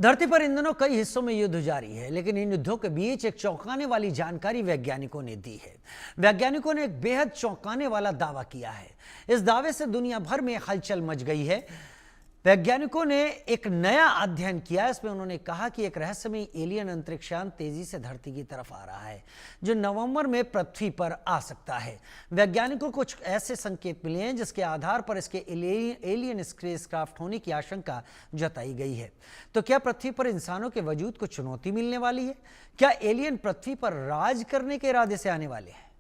धरती पर इन दिनों कई हिस्सों में युद्ध जारी है, लेकिन इन युद्धों के बीच एक चौंकाने वाली जानकारी वैज्ञानिकों ने दी है। वैज्ञानिकों ने एक बेहद चौंकाने वाला दावा किया है। इस दावे से दुनिया भर में हलचल मच गई है। वैज्ञानिकों ने एक नया अध्ययन किया। इसमें उन्होंने कहा कि एक रहस्यमयी एलियन अंतरिक्षयान तेजी से धरती की तरफ आ रहा है, जो नवंबर में पृथ्वी पर आ सकता है। वैज्ञानिकों को कुछ ऐसे संकेत मिले हैं जिसके आधार पर इसके एलियन स्पेसक्राफ्ट होने की आशंका जताई गई है। तो क्या पृथ्वी पर इंसानों के वजूद को चुनौती मिलने वाली है? क्या एलियन पृथ्वी पर राज करने के इरादे से आने वाले हैं?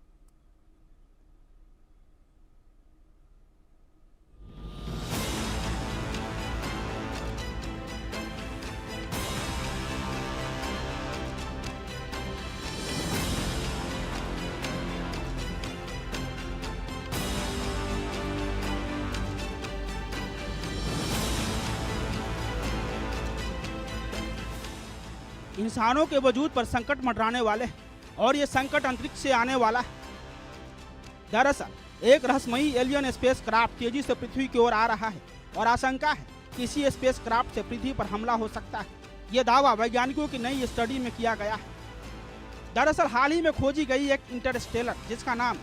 इंसानों के वजूद पर संकट मंडराने वाले हैं और ये संकट अंतरिक्ष से आने वाला है। दरअसल एक रहस्यमयी एलियन स्पेसक्राफ्ट तेजी से पृथ्वी की ओर आ रहा है और आशंका है कि इसी स्पेसक्राफ्ट से पृथ्वी पर हमला हो सकता है। ये दावा वैज्ञानिकों की नई स्टडी में किया गया है। दरअसल हाल ही में खोजी गई एक इंटरस्टेलर जिसका नाम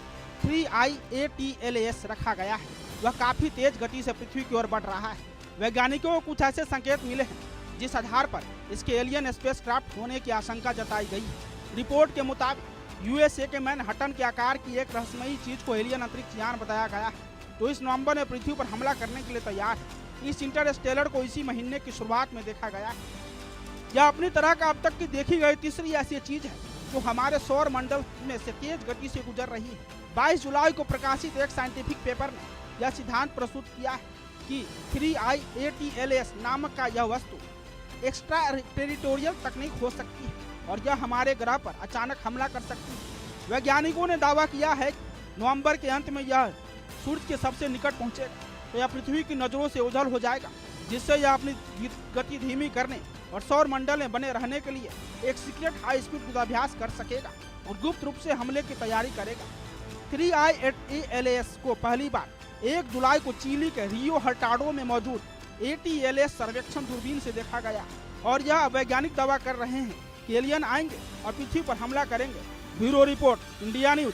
3I-ATLAS रखा गया है, वह काफी तेज गति से पृथ्वी की ओर बढ़ रहा है। वैज्ञानिकों को कुछ ऐसे संकेत मिले हैं जिस आधार पर इसके एलियन स्पेसक्राफ्ट होने की आशंका जताई गई है। रिपोर्ट के मुताबिक यूएसए के मैनहट्टन के आकार की एक रहस्यमयी चीज को एलियन अंतरिक्ष यान बताया गया है, तो इस नवंबर में पृथ्वी पर हमला करने के लिए तैयार है। इस इंटरस्टेलर को इसी महीने की शुरुआत में देखा गया है। यह अपनी तरह का अब तक की देखी गई तीसरी ऐसी चीज है जो हमारे सौर मंडल में से तेज गति से गुजर रही है। 22 जुलाई को प्रकाशित एक साइंटिफिक पेपर ने यह सिद्धांत प्रस्तुत किया है कि 3I-ATLAS नामक का यह वस्तु एक्स्ट्रा टेरिटोरियल तकनीक हो सकती है और यह हमारे ग्रह पर अचानक हमला कर सकती है। वैज्ञानिकों ने दावा किया है कि नवंबर के अंत में यह सूर्य के सबसे निकट पहुंचेगा, तो यह पृथ्वी की नजरों से ओझल हो जाएगा, जिससे यह अपनी गति धीमी करने और सौर मंडल में बने रहने के लिए एक सीक्रेट हाई स्पीड युद्धाभ्यास कर सकेगा और गुप्त रूप से हमले की तैयारी करेगा। 3I-ATLAS को पहली बार 1 जुलाई को चिली के रियो हर्टाडो में मौजूद ATLAS सर्वेक्षण दूरबीन से देखा गया और यह वैज्ञानिक दावा कर रहे हैं कि एलियन आएंगे और पृथ्वी पर हमला करेंगे। Bureau report, India news.